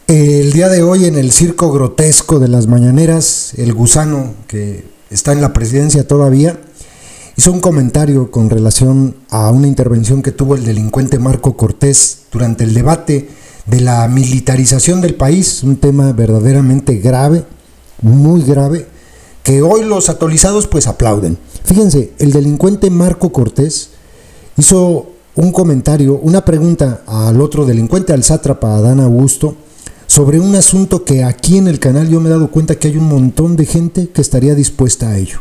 El día de hoy, en el circo grotesco de las mañaneras, el gusano, que está en la presidencia todavía, hizo un comentario con relación a una intervención que tuvo el delincuente Marco Cortés durante el debate de la militarización del país, un tema verdaderamente grave, muy grave, que hoy los atolizados pues aplauden. Fíjense, el delincuente Marco Cortés hizo un comentario, una pregunta al otro delincuente, al sátrapa Adán Augusto, sobre un asunto que aquí en el canal yo me he dado cuenta que hay un montón de gente que estaría dispuesta a ello.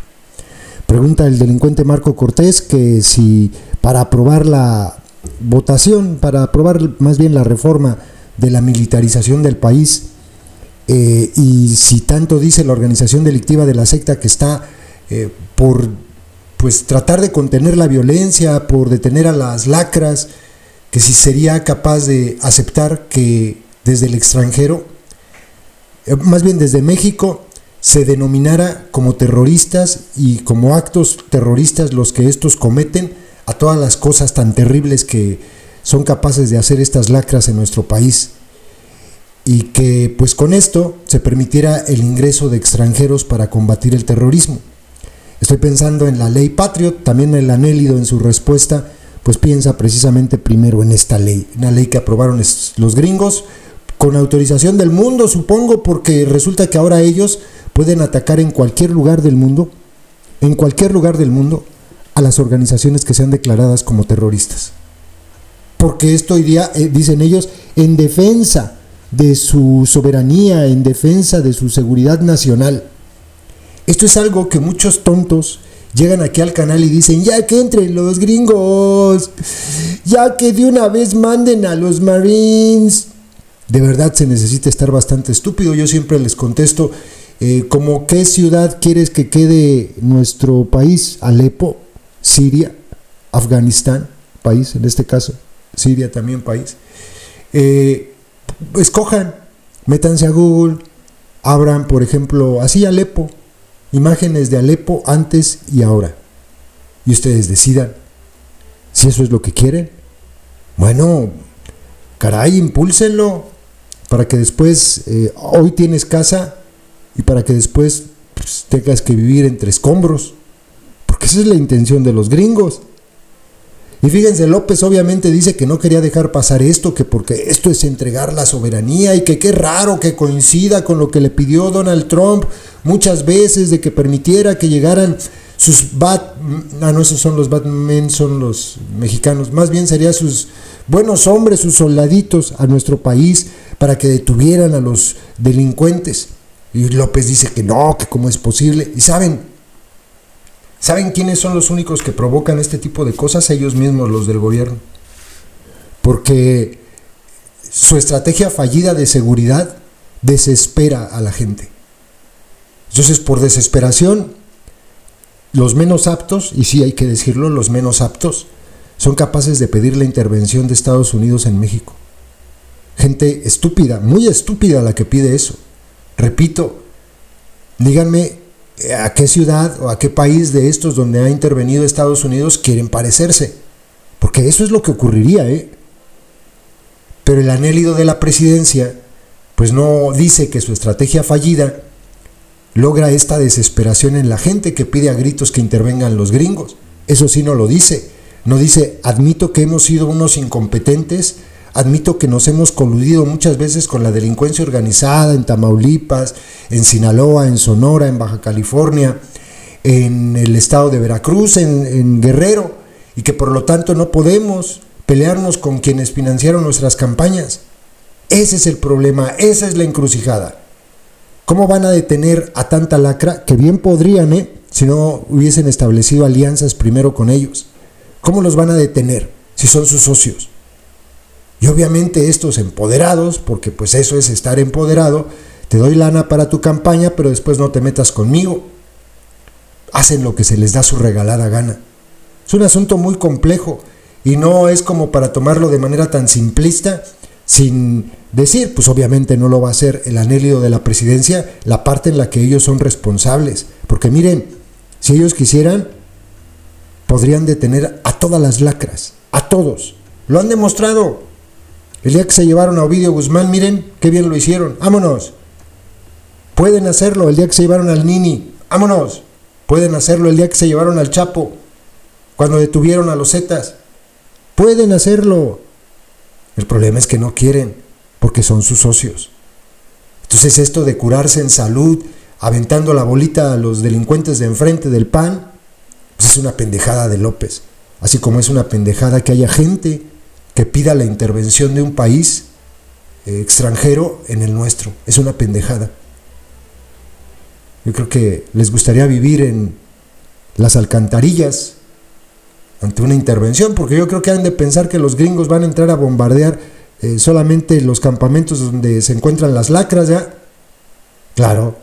Pregunta el delincuente Marco Cortés que si para aprobar la votación, para aprobar más bien la reforma de la militarización del país, y si tanto dice la organización delictiva de la secta que está por pues tratar de contener la violencia, por detener a las lacras, que si sería capaz de aceptar que desde el extranjero, más bien desde México, se denominara como terroristas y como actos terroristas los que estos cometen a todas las cosas tan terribles que son capaces de hacer estas lacras en nuestro país, y que pues con esto se permitiera el ingreso de extranjeros para combatir el terrorismo. Estoy pensando en la ley Patriot. También el Anélido en su respuesta pues piensa precisamente primero en esta ley, una ley que aprobaron los gringos con autorización del mundo, supongo, porque resulta que ahora ellos pueden atacar en cualquier lugar del mundo, a las organizaciones que sean declaradas como terroristas. Porque esto iría, dicen ellos, en defensa de su soberanía, en defensa de su seguridad nacional. Esto es algo que muchos tontos llegan aquí al canal y dicen: ya que entren los gringos, ya que de una vez manden a los Marines. De verdad se necesita estar bastante estúpido. Yo siempre les contesto, como ¿qué ciudad quieres que quede nuestro país? Alepo, Siria, Afganistán, país en este caso, Siria también país. Escojan, métanse a Google, abran por ejemplo así Alepo, imágenes de Alepo antes y ahora, y ustedes decidan si eso es lo que quieren. Bueno, caray, impúlsenlo para que después, hoy tienes casa y para que después pues, tengas que vivir entre escombros, porque esa es la intención de los gringos. Y fíjense, López obviamente dice que no quería dejar pasar esto, que porque esto es entregar la soberanía, y que qué raro que coincida con lo que le pidió Donald Trump muchas veces, de que permitiera que llegaran sus no, esos son los Batmen, son los mexicanos, más bien serían sus buenos hombres, sus soldaditos a nuestro país para que detuvieran a los delincuentes. Y López dice que no, que cómo es posible. Y ¿saben quiénes son los únicos que provocan este tipo de cosas? Ellos mismos, los del gobierno. Porque su estrategia fallida de seguridad desespera a la gente. Entonces, por desesperación, los menos aptos, y sí hay que decirlo, los menos aptos, son capaces de pedir la intervención de Estados Unidos en México. Gente estúpida, muy estúpida la que pide eso. Repito, díganme a qué ciudad o a qué país de estos donde ha intervenido Estados Unidos quieren parecerse, porque eso es lo que ocurriría, Pero el Anélido de la presidencia pues no dice que su estrategia fallida logra esta desesperación en la gente que pide a gritos que intervengan los gringos. Eso sí no lo dice. No dice: admito que hemos sido unos incompetentes, admito que nos hemos coludido muchas veces con la delincuencia organizada en Tamaulipas, en Sinaloa, en Sonora, en Baja California, en el estado de Veracruz, en Guerrero, y que por lo tanto no podemos pelearnos con quienes financiaron nuestras campañas. Ese es el problema, esa es la encrucijada. ¿Cómo van a detener a tanta lacra? Que bien podrían, si no hubiesen establecido alianzas primero con ellos. ¿Cómo los van a detener si son sus socios? Y obviamente estos empoderados, porque pues eso es estar empoderado, te doy lana para tu campaña, pero después no te metas conmigo. Hacen lo que se les da su regalada gana. Es un asunto muy complejo y no es como para tomarlo de manera tan simplista, sin decir, pues obviamente no lo va a hacer el Anélido de la presidencia, la parte en la que ellos son responsables. Porque miren, si ellos quisieran, podrían detener a todas las lacras, a todos. Lo han demostrado. El día que se llevaron a Ovidio Guzmán, miren qué bien lo hicieron, vámonos. Pueden hacerlo el día que se llevaron al Nini, vámonos. Pueden hacerlo el día que se llevaron al Chapo, cuando detuvieron a los Zetas. Pueden hacerlo. El problema es que no quieren, porque son sus socios. Entonces esto de curarse en salud, aventando la bolita a los delincuentes de enfrente del PAN, pues es una pendejada de López. Así como es una pendejada que haya gente que pida la intervención de un país extranjero en el nuestro. Es una pendejada. Yo creo que les gustaría vivir en las alcantarillas ante una intervención, porque yo creo que han de pensar que los gringos van a entrar a bombardear solamente los campamentos donde se encuentran las lacras, ¿ya? Claro,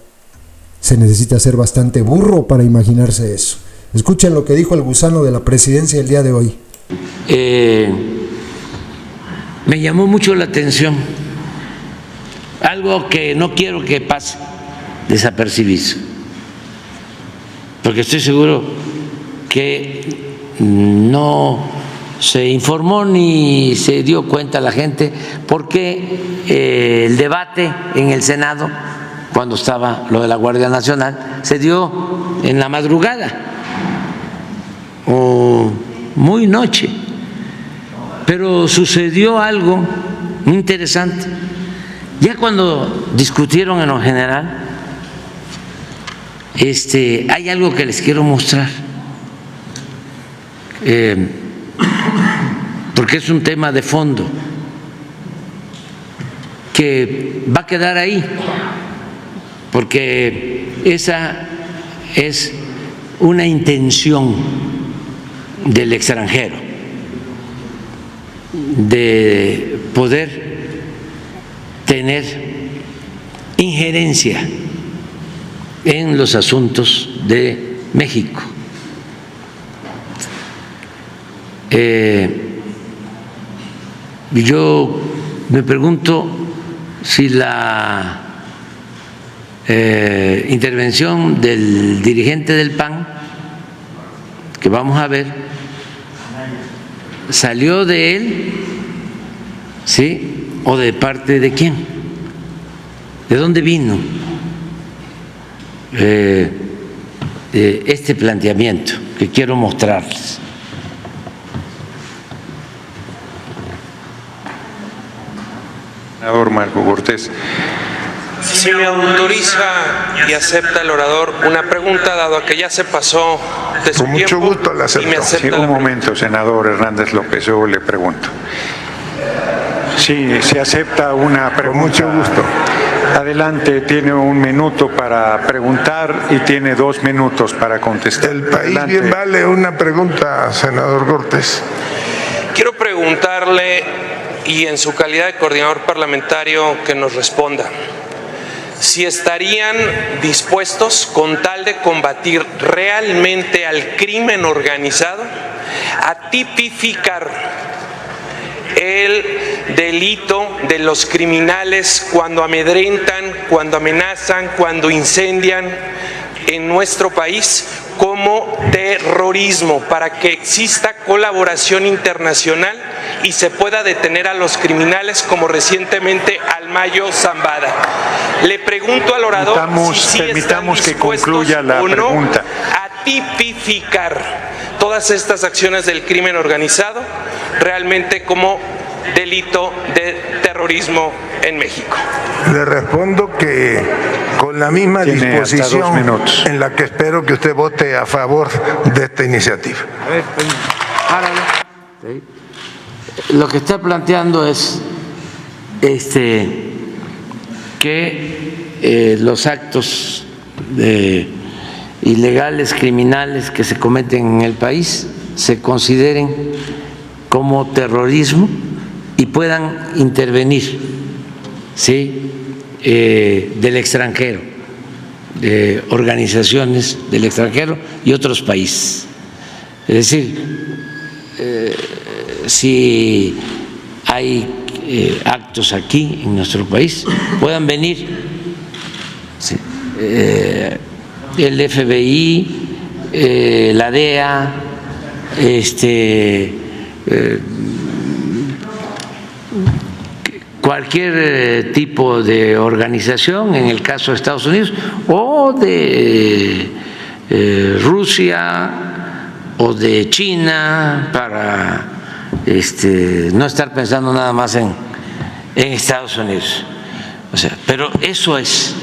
se necesita ser bastante burro para imaginarse eso. Escuchen lo que dijo el gusano de la presidencia el día de hoy. Me llamó mucho la atención algo que no quiero que pase desapercibido, porque estoy seguro que no se informó ni se dio cuenta la gente, porque el debate en el Senado, cuando estaba lo de la Guardia Nacional, se dio en la madrugada o muy noche, pero sucedió algo muy interesante. Ya cuando discutieron en lo general, hay algo que les quiero mostrar, porque es un tema de fondo que va a quedar ahí, porque esa es una intención del extranjero de poder tener injerencia en los asuntos de México. Yo me pregunto si la intervención del dirigente del PAN, que vamos a ver, salió de él, ¿sí? ¿O de parte de quién? ¿De dónde vino este planteamiento que quiero mostrarles? Senador Marco Cortés. Si me autoriza y acepta el orador una pregunta, dado que ya se pasó de su Con mucho tiempo, gusto la acepto. Sí, un momento, senador Hernández López, yo le pregunto. Sí, se acepta una pregunta. Con mucho gusto. Adelante, tiene 1 minuto para preguntar y tiene 2 minutos para contestar. El país Adelante. bien vale una pregunta, senador Cortés. Quiero preguntarle, y en su calidad de coordinador parlamentario, que nos responda, si estarían dispuestos, con tal de combatir realmente al crimen organizado, a tipificar el delito de los criminales cuando amedrentan, cuando amenazan, cuando incendian en nuestro país como terrorismo, para que exista colaboración internacional y se pueda detener a los criminales, como recientemente al Mayo Zambada. Le pregunto al orador si permitamos están que concluya la o no pregunta. a tipificar todas estas acciones del crimen organizado realmente como delito de terrorismo en México. Le respondo que con la misma Tiene hasta 2 disposición minutos. en la que espero que usted vote a favor de esta iniciativa. A ver, párale. Sí. Lo que está planteando es que los actos ilegales, criminales que se cometen en el país se consideren como terrorismo y puedan intervenir, ¿sí? Del extranjero, de organizaciones del extranjero y otros países. Es decir, si hay actos aquí en nuestro país, puedan venir, ¿sí? El FBI, la DEA, cualquier tipo de organización, en el caso de Estados Unidos, o de Rusia o de China, para no estar pensando nada más en Estados Unidos. O sea, pero eso es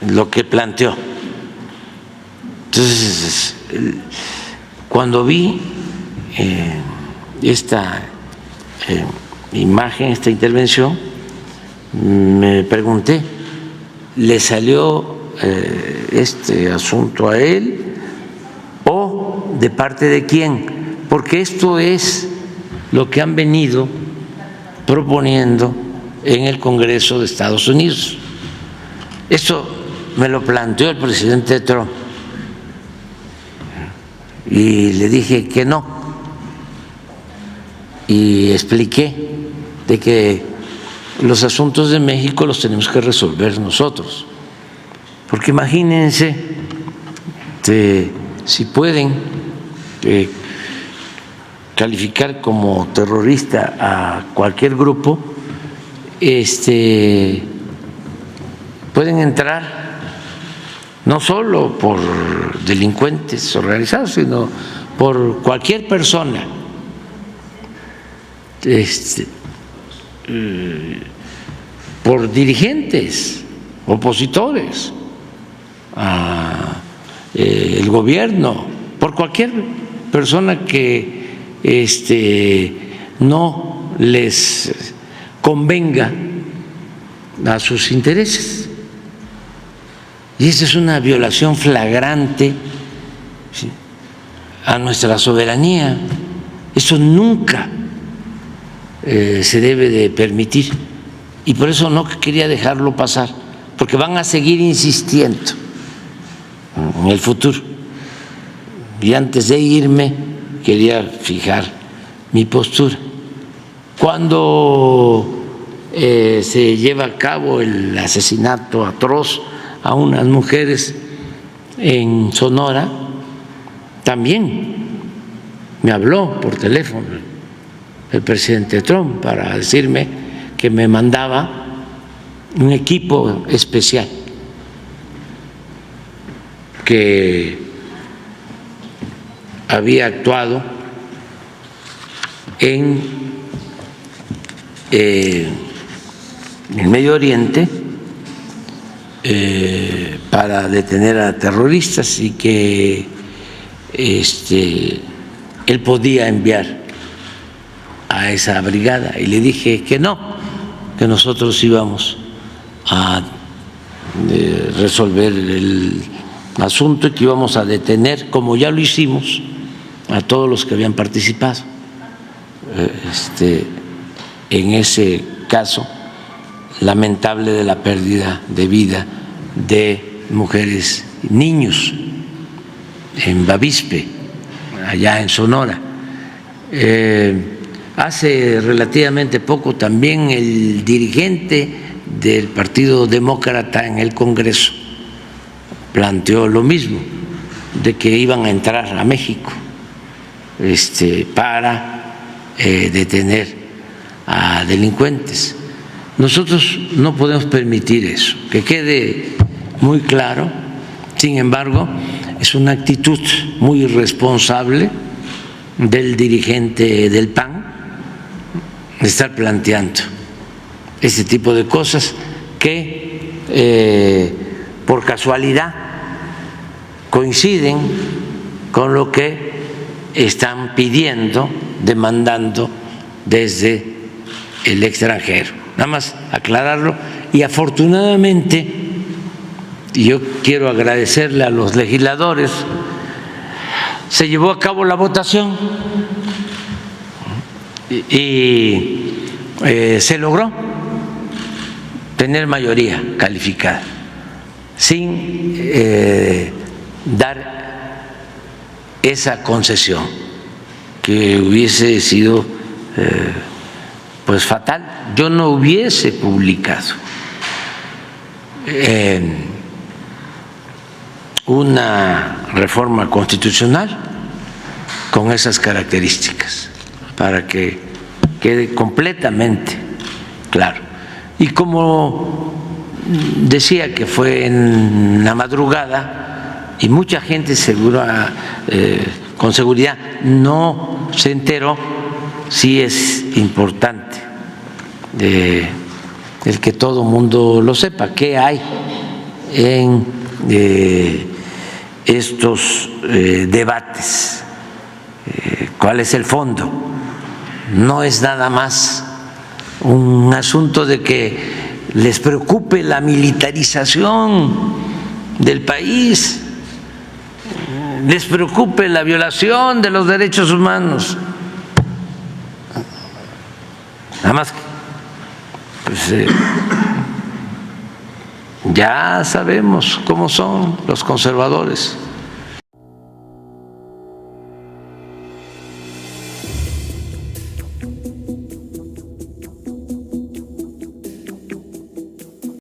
lo que planteó. Entonces, cuando vi esta imagen, esta intervención, me pregunté, ¿le salió este asunto a él o de parte de quién? Porque esto es lo que han venido proponiendo en el Congreso de Estados Unidos. Esto me lo planteó el presidente Trump y le dije que no, y expliqué de que los asuntos de México los tenemos que resolver nosotros, porque imagínense si pueden calificar como terrorista a cualquier grupo, pueden entrar no solo por delincuentes organizados, sino por cualquier persona, por dirigentes, opositores el gobierno, por cualquier persona que no les convenga a sus intereses. Y esa es una violación flagrante, ¿sí?, a nuestra soberanía. Eso nunca se debe de permitir, y por eso no quería dejarlo pasar, porque van a seguir insistiendo en el futuro. Y antes de irme quería fijar mi postura. Cuando se lleva a cabo el asesinato atroz a unas mujeres en Sonora, también me habló por teléfono el presidente Trump para decirme que me mandaba un equipo especial que había actuado en el Medio Oriente para detener a terroristas, y que él podía enviar a esa brigada, y le dije que no, que nosotros íbamos a resolver el asunto y que íbamos a detener, como ya lo hicimos, a todos los que habían participado en ese caso lamentable de la pérdida de vida de mujeres y niños en Bavispe, allá en Sonora. Hace relativamente poco también el dirigente del Partido Demócrata en el Congreso planteó lo mismo, de que iban a entrar a México para detener a delincuentes. Nosotros no podemos permitir eso, que quede muy claro. Sin embargo, es una actitud muy irresponsable del dirigente del PAN estar planteando este tipo de cosas que por casualidad coinciden con lo que están pidiendo, demandando desde el extranjero. Nada más aclararlo. Y afortunadamente, y yo quiero agradecerle a los legisladores, se llevó a cabo la votación y se logró tener mayoría calificada sin dar esa concesión que hubiese sido pues fatal. Yo no hubiese publicado una reforma constitucional con esas características, para que quede completamente claro. Y como decía que fue en la madrugada y mucha gente con seguridad no se enteró, sí es importante el que todo mundo lo sepa, qué hay en estos debates, cuál es el fondo. No es nada más un asunto de que les preocupe la militarización del país, les preocupe la violación de los derechos humanos. Nada más, pues ya sabemos cómo son los conservadores.